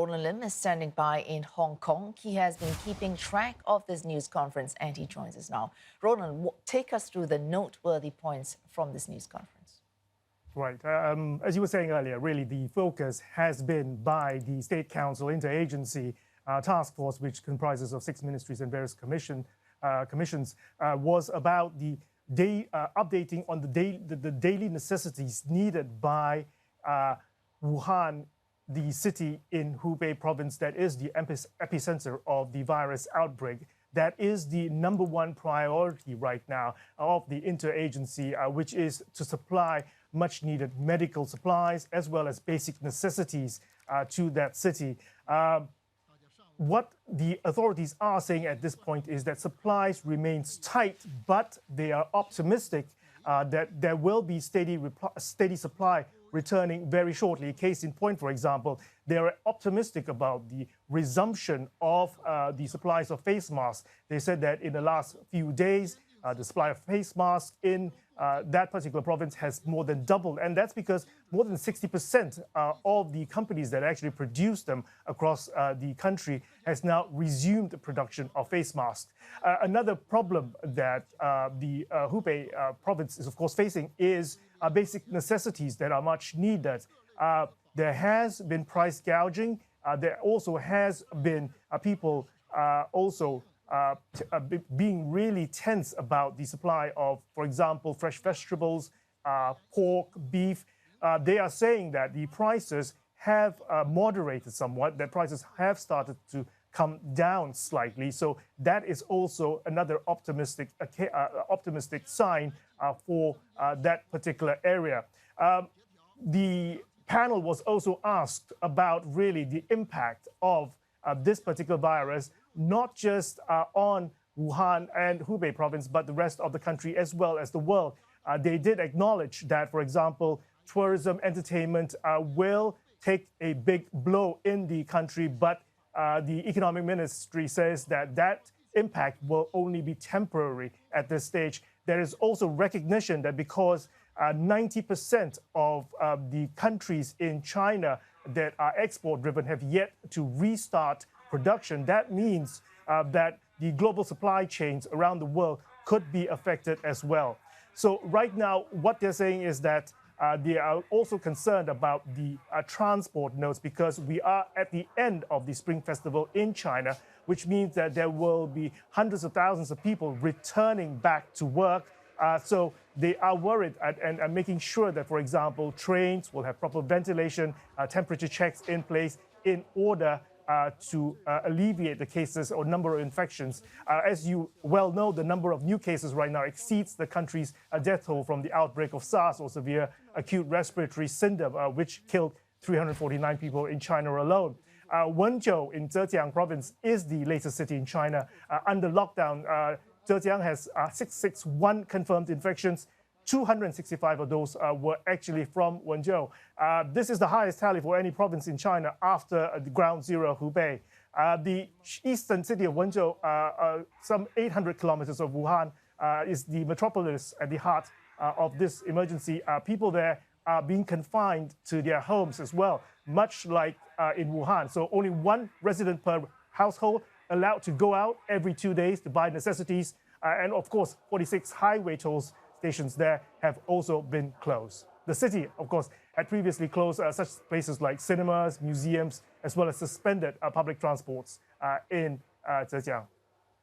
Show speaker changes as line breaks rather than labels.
Roland Lim is standing by in Hong Kong. He has been keeping track of this news conference and he joins us now. Roland, take us through the noteworthy points from this news conference.
Right. As you were saying earlier, really the focus has been by the State Council Interagency Task Force, which comprises of 6 ministries and various commissions, was about the updating on the daily necessities needed by Wuhan, the city in Hubei province that is the epicenter of the virus outbreak. That is the #1 priority right now of the interagency, which is to supply much needed medical supplies as well as basic necessities to that city. What the authorities are saying at this point is that supplies remains tight, but they are optimistic that there will be steady supply returning very shortly. Case in point, for example, they are optimistic about the resumption of the supplies of face masks. They said that in the last few days, the supply of face masks in that particular province has more than doubled. And that's because more than 60% of the companies that actually produce them across the country has now resumed the production of face masks. Another problem that the Hubei province is, of course, facing is basic necessities that are much needed. There has been price gouging. There also has been people also being really tense about the supply of, for example, fresh vegetables, pork, beef. They are saying that the prices have moderated somewhat, that prices have started to come down slightly. So that is also another optimistic sign for that particular area. The panel was also asked about really the impact of this particular virus, not just on Wuhan and Hubei province, but the rest of the country as well as the world. They did acknowledge that, for example, tourism, entertainment will take a big blow in the country, but the economic ministry says that that impact will only be temporary at this stage. There is also recognition that because 90% of the countries in China that are export-driven have yet to restart production, that means that the global supply chains around the world could be affected as well. So right now, what they're saying is that they are also concerned about the transport nodes because we are at the end of the Spring Festival in China, which means that there will be hundreds of thousands of people returning back to work. So they are worried and making sure that, for example, trains will have proper ventilation, temperature checks in place in order to alleviate the cases or number of infections. As you well know, the number of new cases right now exceeds the country's death toll from the outbreak of SARS, or severe acute respiratory syndrome, which killed 349 people in China alone. Wenzhou in Zhejiang province is the latest city in China under lockdown. Zhejiang has 661 confirmed infections. 265 of those were actually from Wenzhou. This is the highest tally for any province in China after the ground zero, Hubei. The eastern city of Wenzhou, some 800 kilometers of Wuhan, is the metropolis at the heart of this emergency. People there are being confined to their homes as well, much like in Wuhan. So only one resident per household allowed to go out every 2 days to buy necessities. And of course, 46 highway tolls stations there have also been closed. The city, of course, had previously closed such places like cinemas, museums, as well as suspended public transports in Zhejiang.